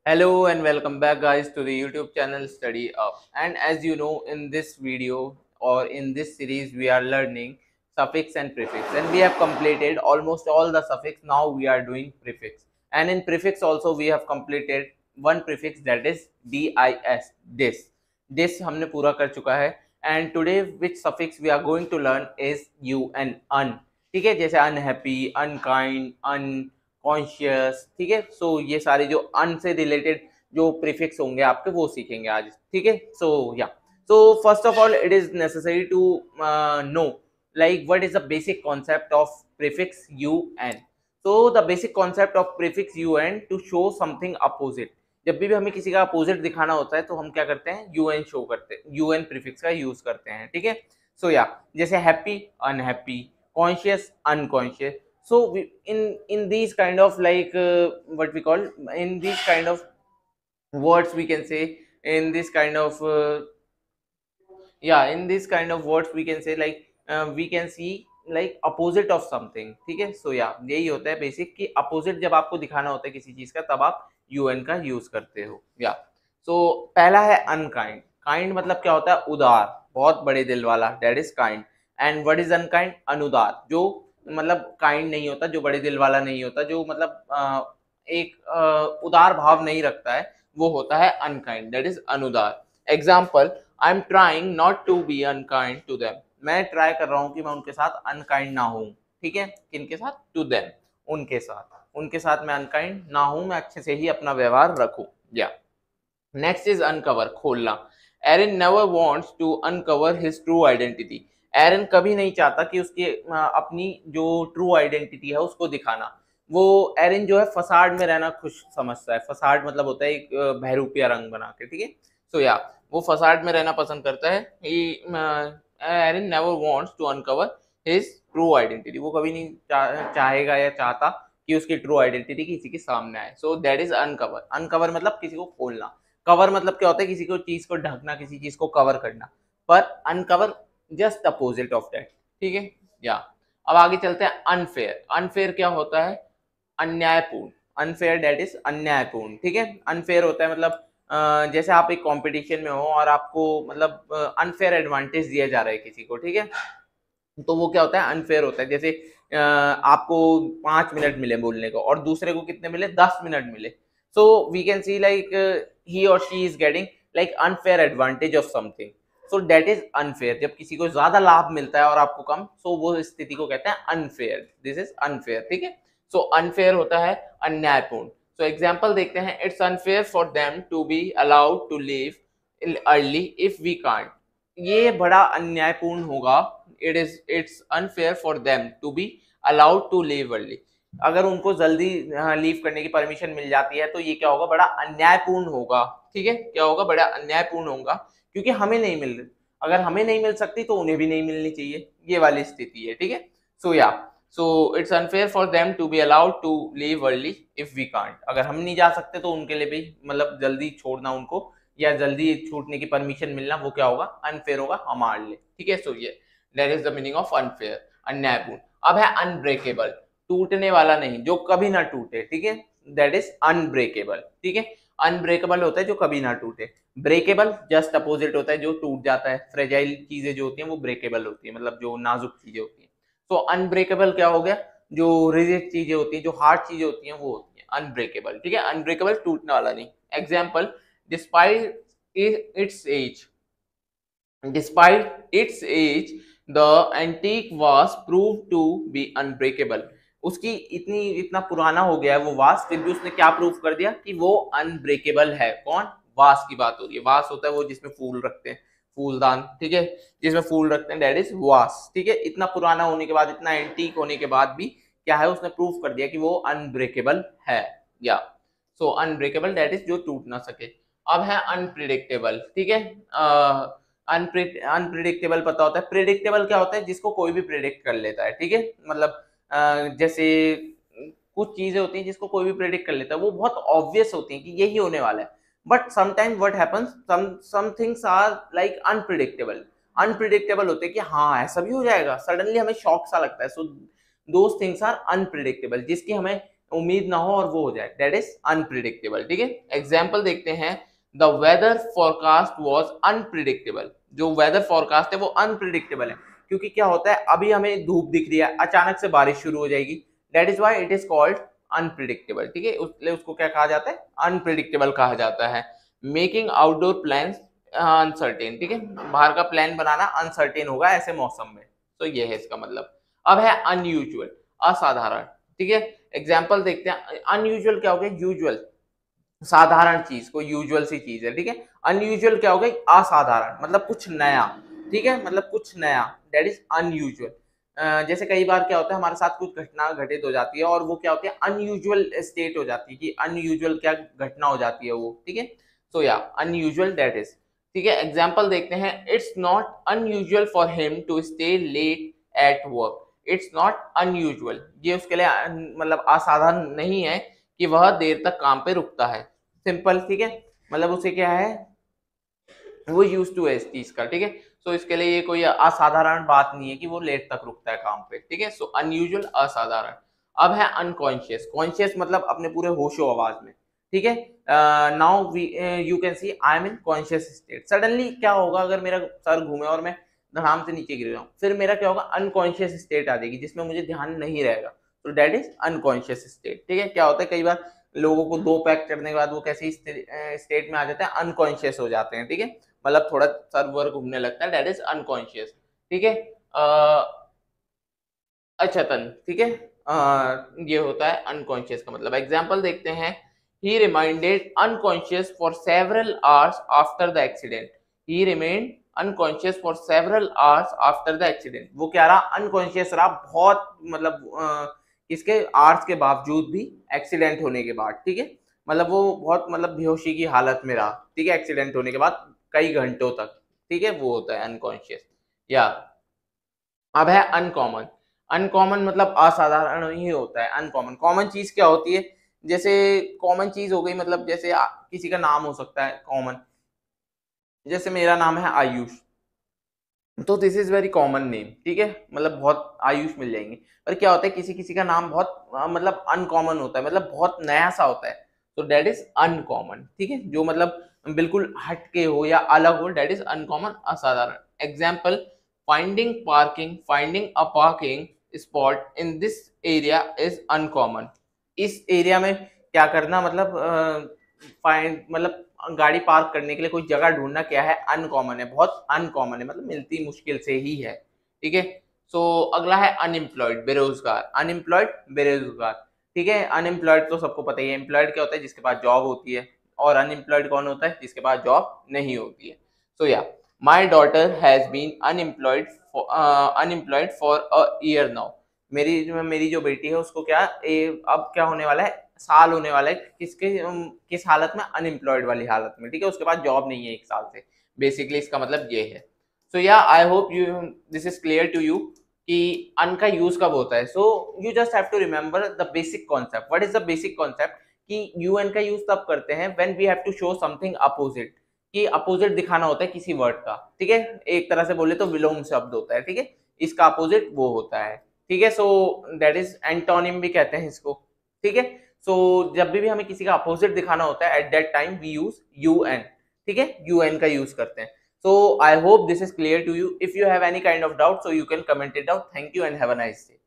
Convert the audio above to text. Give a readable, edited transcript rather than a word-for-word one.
Hello and welcome back guys to the YouTube channel Study Up. And as you know, in this video or in this series we are learning suffix and prefix, and we have completed almost all the suffix. Now we are doing prefix, and in prefix also we have completed one prefix, that is dis. This हमने पूरा कर चुका है. And today which suffix we are going to learn is un. ठीक है, जैसे unhappy, unkind, conscious. ठीक है, सो ये सारे जो अन से रिलेटेड जो प्रीफिक्स होंगे आपके वो सीखेंगे आज. ठीक है, so first of all it is necessary to know like what is the basic concept of prefix un. So the basic concept of prefix un to show something opposite. जब भी हमें किसी का अपोजिट दिखाना होता है तो हम क्या करते हैं, un शो करते हैं, un प्रीफिक्स का यूज करते हैं. ठीक है, सो जैसे happy unhappy, conscious unconscious. So in these kind of what we call, in these kind of words we can say, in this kind of in this kind of words we can say we can see like opposite of something. ठीक है, सो यही होता है basic कि opposite जब आपको दिखाना होता है किसी चीज का तब आप un का यूज करते हो. सो पहला है अनकाइंड. काइंड मतलब क्या होता है, उदार, बहुत बड़े दिल वाला, that is kind. And what is unkind, अनुदार, जो मतलब काइंड नहीं होता, जो बड़े दिल वाला नहीं होता, जो मतलब एक उदार भाव नहीं रखता है, वो होता है अनकाइंड, दैट इज अनुदार. Example, I am trying not to be unkind to them. मैं ट्राई कर रहा हूँ कि मैं उनके साथ अनकाइंड ना हूँ. ठीक है, किनके साथ, टू देम, उनके साथ मैं अनकाइंड ना हूँ, मैं अच्छे से ही अपना व्यवहार रखूँ. नेक्स्ट इज अनकवर, खोलना. Eren never wants to uncover his true identity. Eren कभी नहीं चाहता कि उसकी अपनी जो ट्रू आइडेंटिटी है उसको दिखाना. वो एरन जो है फसाड में रहना खुश समझता है. फसाड मतलब होता है एक बहरूपिया रंग बना के. ठीक है, सो वो फसाड में रहना पसंद करता है. Eren never wants to uncover his true identity. वो कभी नहीं चाहेगा या चाहता कि उसकी ट्रू आइडेंटिटी किसी के सामने आए. सो दैट इज अनकवर. अनकवर मतलब किसी को खोलना. कवर मतलब क्या होता है, किसी को चीज को ढकना, किसी चीज को कवर करना. पर uncover just opposite of that. ठीक है, अब आगे चलते हैं. अनफेयर. अनफेयर क्या होता है, अन्यायपूर्ण. अनफेयर दैट इज अन्यायपूर्ण. ठीक है, अनफेयर होता है मतलब जैसे आप एक कंपटीशन में हो और आपको मतलब अनफेयर एडवांटेज दिया जा रहा है किसी को. ठीक है, तो वो क्या होता है, अनफेयर होता है. जैसे आपको 5 मिनट मिले बोलने को और दूसरे को कितने मिले, 10 मिनट मिले. So we can see like he और she is getting like unfair advantage of something. So that is unfair. जब किसी को ज्यादा लाभ मिलता है और आपको कम, सो वो स्थिति को कहते हैं अनफेयर. This is unfair. ठीक है, सो अनफेयर होता है अन्यायपूर्ण. सो एग्जाम्पल देखते हैं. It's unfair for them to be allowed to leave early if we can't. ये बड़ा अन्यायपूर्ण होगा. It's unfair for them to be allowed to leave early. अगर उनको जल्दी लीव करने की परमिशन मिल जाती है तो ये क्या होगा, बड़ा अन्यायपूर्ण होगा. ठीक है, क्या होगा, बड़ा अन्यायपूर्ण होगा, क्योंकि हमें नहीं मिल रही. अगर हमें नहीं मिल सकती तो उन्हें भी नहीं मिलनी चाहिए, ये वाली स्थिति है. ठीक है, so it's unfair for them to be allowed to leave early if we can't. अगर हम नहीं जा सकते तो उनके लिए भी मतलब जल्दी छोड़ना उनको या जल्दी छूटने की परमिशन मिलना, वो क्या होगा, अनफेयर होगा हमारे लिए. ठीक है, सो ये that is the meaning of unfair, अन्यायपूर्ण. अब है अनब्रेकेबल. टूटने वाला नहीं, जो कभी ना टूटे. ठीक है, दैट इज अनब्रेकेबल. ठीक है, अनब्रेकेबल होता है जो कभी ना टूटे. ब्रेकेबल जस्ट अपोजिट होता है जो टूट जाता है. फ्रेजाइल चीजें जो होती हैं वो ब्रेकेबल होती है, मतलब जो नाजुक चीजें होती हैं. तो अनब्रेकेबल क्या हो गया, जो रिजिड चीजें होती हैं, जो हार्ड चीजें होती हैं वो होती है अनब्रेकेबल. ठीक है, अनब्रेकेबल टूटने वाला नहीं. Example, despite its age, despite its age the antique was prove to be unbreakable. उसकी इतना पुराना हो गया है वो वास, फिर भी उसने क्या प्रूव कर दिया कि वो अनब्रेकेबल है. कौन, वास की बात हो रही है. वास होता है वो जिसमें फूल रखते हैं, फूलदान. ठीक है, जिसमें फूल रखते हैं, दैट इज वास. ठीक है, इतना पुराना होने के बाद, इतना एंटीक होने के बाद भी क्या है, उसने प्रूव कर दिया कि वो अनब्रेकेबल है. सो अनब्रेकेबल दैट इज जो टूट ना सके. अब है अनप्रिडिक्टेबल. ठीक है, अनप्रिडिक्टेबल पता होता है. प्रिडिक्टेबल क्या होता है, जिसको कोई भी प्रिडिक्ट कर लेता है. ठीक है, मतलब जैसे कुछ चीजें होती हैं जिसको कोई भी प्रेडिक्ट कर लेता है, वो बहुत ऑब्वियस होती हैं कि यही होने वाला है. But sometime what happens, some things are like unpredictable. Unpredictable होते हैं कि हाँ ऐसा भी हो जाएगा, सडनली हमें शॉक सा लगता है. So those things are unpredictable, जिसकी हमें उम्मीद ना हो और वो हो जाए, दैट इज अनप्रिडिक्टेबल। ठीक है, एग्जाम्पल देखते हैं, the weather forecast was unpredictable. जो वेदर फोरकास्ट है वो अनप्रिडिक्टेबल है, क्योंकि क्या होता है, अभी हमें धूप दिख रही है, अचानक से बारिश शुरू हो जाएगी, that is why it is called unpredictable. ठीक है, उसलिए उसको क्या कहा जाता है, अनप्रिडिक्टेबल कहा जाता है। Making outdoor plans uncertain. ठीक है, बाहर का प्लान बनाना अनसर्टेन होगा ऐसे मौसम में, तो ये है इसका मतलब। अब है अनयूजुअल, असाधारण। ठीक है, एग्जाम्पल देखते हैं, अनयूजुअल क्या हो गया, यूजुअल साधारण चीज, कोई यूजुअल सी चीज है। ठीक है, अनयूजुअल क्या हो गई, असाधारण, मतलब कुछ नया। ठीक है, मतलब कुछ नया, दैट इज अनयूजुअल। जैसे कई बार क्या होता है, हमारे साथ कुछ घटना घटित हो जाती है और वो क्या होती है, अनयूजुअल स्टेट हो जाती है, कि अनयूजुअल क्या घटना हो जाती है वो। ठीक है, सो या अनयूजुअल दैट इज। ठीक है, एग्जाम्पल देखते हैं, it's not unusual for him to stay late at work. It's not unusual, ये उसके लिए मतलब असाधारण नहीं है कि वह देर तक काम पे रुकता है, सिंपल। ठीक है, मतलब उसे क्या है, वो यूज टू है इस चीज का। ठीक है, सो इसके लिए ये कोई असाधारण बात नहीं है कि वो लेट तक रुकता है काम पे। ठीक है, सो अनयूजुअल, असाधारण। अब है अनकॉन्शियस, कॉन्शियस मतलब अपने पूरे होशो आवाज में। ठीक है, now we you can see I'm in conscious state. Suddenly क्या होगा, अगर मेरा सर घूमे और मैं धड़ाम से नीचे गिर जाऊं, फिर मेरा क्या होगा, अनकॉन्शियस स्टेट आ जाएगी, जिसमें मुझे ध्यान नहीं रहेगा, तो दैट इज अनकॉन्शियस स्टेट। ठीक है, क्या होता है, कई बार लोगों को 2 पैक चढ़ने के बाद वो कैसे स्टेट में आ जाते हैं, अनकॉन्शियस हो जाते हैं। ठीक है, मतलब थोड़ा सर वर घूमने लगता है, दैट इज अनकॉन्शियस। ठीक है, अचेतन। ठीक है, ये होता है अनकॉन्शियस का मतलब। एग्जाम्पल देखते हैं, he reminded unconscious for several hours after the accident. He remained unconscious for several hours after the accident. वो क्या रहा, अनकॉन्शियस रहा बहुत, मतलब इसके आवर्स के बावजूद भी, एक्सीडेंट होने के बाद। ठीक है, मतलब वो बहुत, मतलब बेहोशी की हालत में रहा। ठीक है, एक्सीडेंट होने के बाद कई घंटों तक। ठीक है, वो होता है अनकॉन्शियस। या अब है अनकॉमन। अनकॉमन मतलब असाधारण ही होता है, अनकॉमन। कॉमन चीज क्या होती है, जैसे कॉमन चीज हो गई, मतलब जैसे किसी का नाम हो सकता है कॉमन, जैसे मेरा नाम है आयुष, तो this is very common name. ठीक है, मतलब बहुत आयुष मिल जाएंगे। पर क्या होता है, किसी किसी का नाम बहुत मतलब अनकॉमन होता है, मतलब बहुत नया सा होता है, तो दैट इज अनकॉमन। ठीक है, जो मतलब बिल्कुल हटके हो या अलग हो, दैट इज अनकॉमन, असाधारण। Example, finding a parking spot in this area is uncommon. इस एरिया में क्या करना, मतलब फाइंड, मतलब गाड़ी पार्क करने के लिए कोई जगह ढूंढना क्या है, अनकॉमन है, बहुत अनकॉमन है, मतलब मिलती मुश्किल से ही है। ठीक है, सो अगला है अनएम्प्लॉयड, बेरोजगार। अनएम्प्लॉयड, बेरोजगार। ठीक है, अनएम्प्लॉयड तो सबको पता ही है, एम्प्लॉयड क्या होता है, जिसके पास जॉब होती है, और अनएम्प्लॉयड कौन होता है, जिसके पास जॉब नहीं होती है। So yeah my daughter has been unemployed for a year now. मेरी जो बेटी है उसको क्या, अब क्या होने वाला है, साल होने वाला है, किस हालत में, अनएम्प्लॉयड वाली हालत में। ठीक है, उसके पास जॉब नहीं है 1 साल से, बेसिकली इसका मतलब ये है। So yeah I hope you this is clear to you कि अन का यूज कब होता है। So you just have to remember the basic concept. What is the basic concept, कि यू एन का यूज तब करते हैं when we have to show something opposite, कि अपोजिट दिखाना होता है किसी वर्ड का। ठीक है, एक तरह से बोले तो विलोम शब्द होता है। ठीक है, इसका अपोजिट वो होता है। ठीक है, सो दैट इज एंटोनिम भी कहते हैं इसको। ठीक है, सो जब भी हमें किसी का अपोजिट दिखाना होता है, at that time we use U N. ठीक है, यू एन का यूज करते हैं। So I hope this is clear to you. If you have any kind of doubt, so you can comment it out. Thank you and have a nice day.